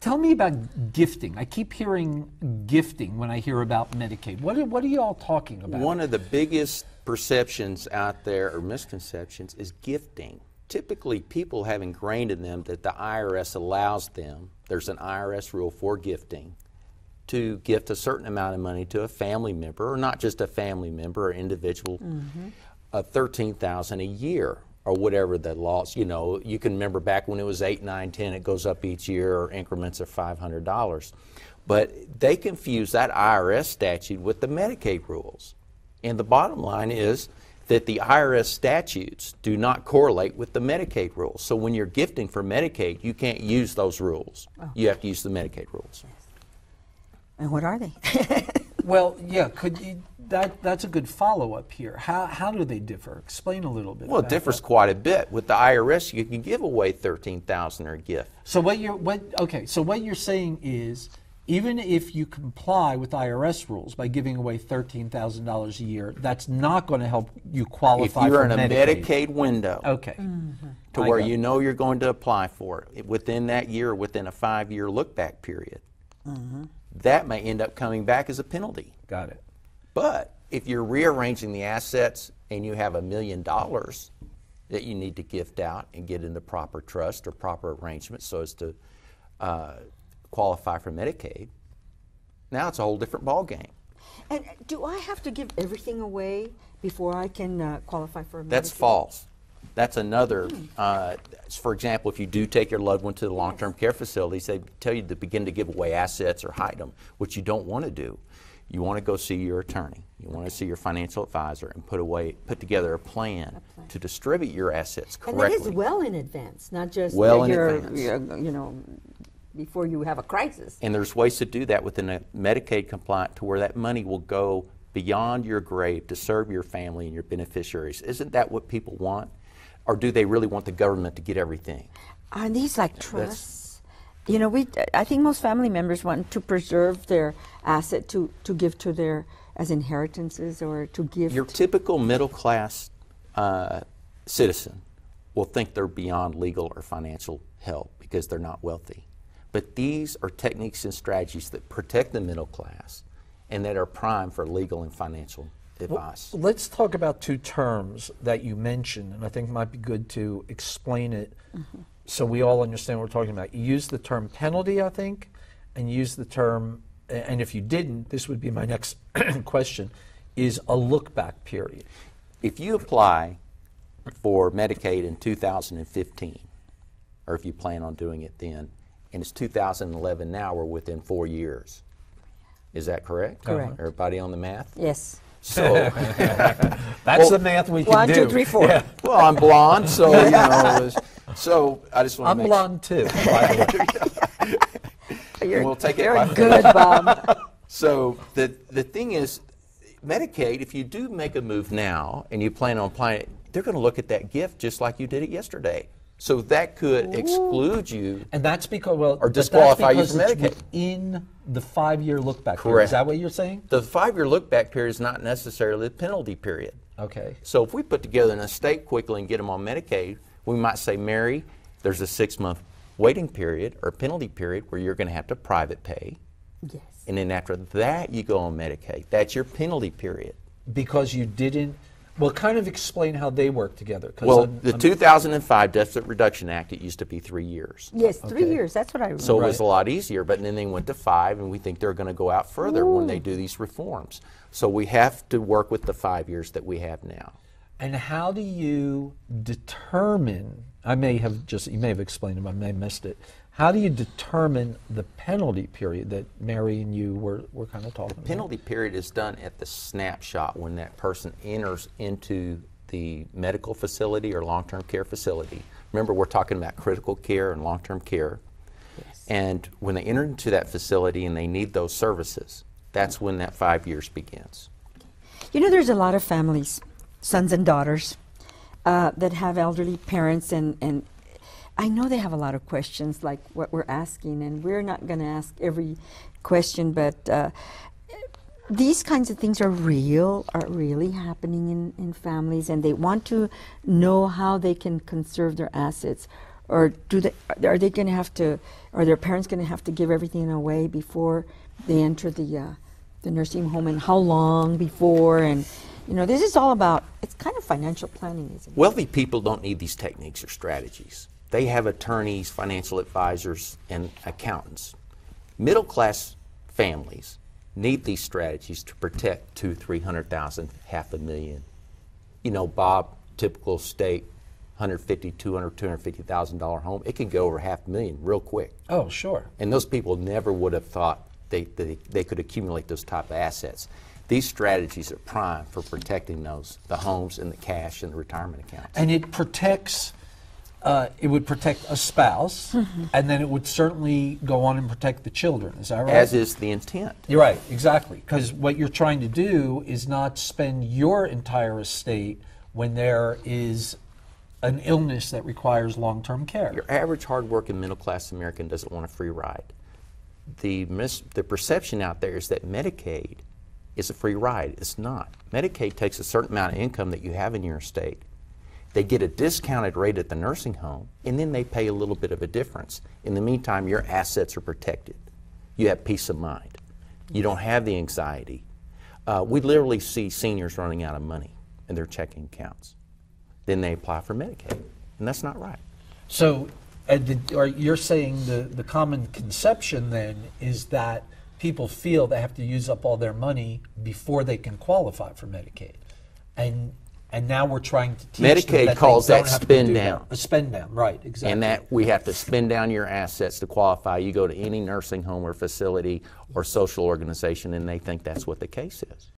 Tell me about gifting. I keep hearing gifting when I hear about Medicaid. What are you all talking about? One of the biggest perceptions out there, or misconceptions, is gifting. Typically, people have ingrained in them that the IRS allows them, there's an IRS rule for gifting, to gift a certain amount of money to a family member, or not just a family member or individual, of $13,000 a year, or whatever the laws. You know, you can remember back when it was 8, 9, 10, it goes up each year, or increments of $500. But they confuse that IRS statute with the Medicaid rules. And the bottom line is that the IRS statutes do not correlate with the Medicaid rules. So when you're gifting for Medicaid, you can't use those rules. Oh. You have to use the Medicaid rules. Yes. And what are they? Well, yeah, could you, that's a good follow-up here. How do they differ? Explain a little bit. Well, it differs quite a bit. With the IRS, you can give away $13,000 or a gift. So what you're saying is, even if you comply with IRS rules by giving away $13,000 a year, that's not going to help you qualify for Medicaid. If you're in a Medicaid window, okay, to where you know you're going to apply for it within that year, within a 5-year look-back period, that may end up coming back as a penalty. Got it. But if you're rearranging the assets and you have $1 million that you need to gift out and get into proper trust or proper arrangement so as to qualify for Medicaid, now it's a whole different ballgame. And do I have to give everything away before I can qualify for Medicaid? That's false. That's another, for example, if you do take your loved one to the long-term care facilities, they tell you to begin to give away assets or hide them, which you don't want to do. You want to go see your attorney. You want to see your financial advisor and put together a plan to distribute your assets correctly. And that is well in advance, not just you know, before you have a crisis. And there's ways to do that within a Medicaid compliant to where that money will go beyond your grave to serve your family and your beneficiaries. Isn't that what people want? Or do they really want the government to get everything? Are these like trusts? You know, I think most family members want to preserve their asset to give to their, as inheritances or to give. Your typical middle class citizen will think they're beyond legal or financial help because they're not wealthy. But these are techniques and strategies that protect the middle class and that are prime for legal and financial advice. Well, let's talk about two terms that you mentioned, and I think it might be good to explain it so we all understand what we're talking about. You used the term penalty, I think, and you used the term, and if you didn't, this would be my next question, is a look-back period. If you apply for Medicaid in 2015, or if you plan on doing it then, and it's 2011 now, we're within 4 years. Is that correct? Correct. Everybody on the math? Yes. So that's the math we can do. 1, 2, 3, 4. Yeah. Well, I'm blonde, so you know. So I just want to. I'm blonde too. By the way. We'll take it. Very good, Bob. So the thing is, Medicaid. If you do make a move now and you plan on applying it, they're going to look at that gift just like you did it yesterday. So that could exclude you. And that's because, or disqualify you from Medicaid. In the 5-year look-back Correct. period. Is that what you're saying? The 5-year look-back period is not necessarily the penalty period. Okay. So if we put together an estate quickly and get them on Medicaid, we might say, Mary, there's a 6-month waiting period or penalty period where you're going to have to private pay. Yes. And then after that, you go on Medicaid. That's your penalty period. Because you didn't. Well, kind of explain how they work together. Well, the 2005 Deficit Reduction Act, it used to be 3 years. Yes, 3 years. That's what I remember. So it was a lot easier, but then they went to 5, and we think they're going to go out further when they do these reforms. So we have to work with the 5 years that we have now. And how do you determine, you may have explained it, but I may have missed it. How do you determine the penalty period that Mary and you were kind of talking about? The penalty period is done at the snapshot when that person enters into the medical facility or long-term care facility. Remember, we're talking about critical care and long-term care. Yes. And when they enter into that facility and they need those services, that's when that 5 years begins. You know, there's a lot of families, sons and daughters, that have elderly parents, and I know they have a lot of questions like what we're asking, and we're not going to ask every question, but these kinds of things are really happening in families, and they want to know how they can conserve their assets or are they going to have to? Are their parents going to have to give everything away before they enter the nursing home, and how long before? And this is all about. It's kind of financial planning, isn't it? Wealthy people don't need these techniques or strategies. They have attorneys, financial advisors, and accountants. Middle-class families need these strategies to protect $200,000, $300,000, $500,000. Bob, typical state, $150,000, $200,000, $250,000 home, it can go over $500,000 real quick. Oh, sure. And those people never would have thought they could accumulate those type of assets. These strategies are prime for protecting the homes and the cash and the retirement accounts. And it protects, it would protect a spouse, and then it would certainly go on and protect the children. Is that right? As is the intent. You're right, exactly. Because what you're trying to do is not spend your entire estate when there is an illness that requires long-term care. Your average hard-working middle-class American doesn't want a free ride. The perception out there is that Medicaid is a free ride. It's not. Medicaid takes a certain amount of income that you have in your estate. They get a discounted rate at the nursing home, and then they pay a little bit of a difference. In the meantime, your assets are protected. You have peace of mind. You don't have the anxiety. We literally see seniors running out of money in their checking accounts. Then they apply for Medicaid, and that's not right. So you're saying the common conception then is that people feel they have to use up all their money before they can qualify for Medicaid. And now we're trying to teach Medicaid them calls they that don't have to spend do down. A spend down, right, exactly. And that we have to spend down your assets to qualify. You go to any nursing home or facility or social organization, and they think that's what the case is.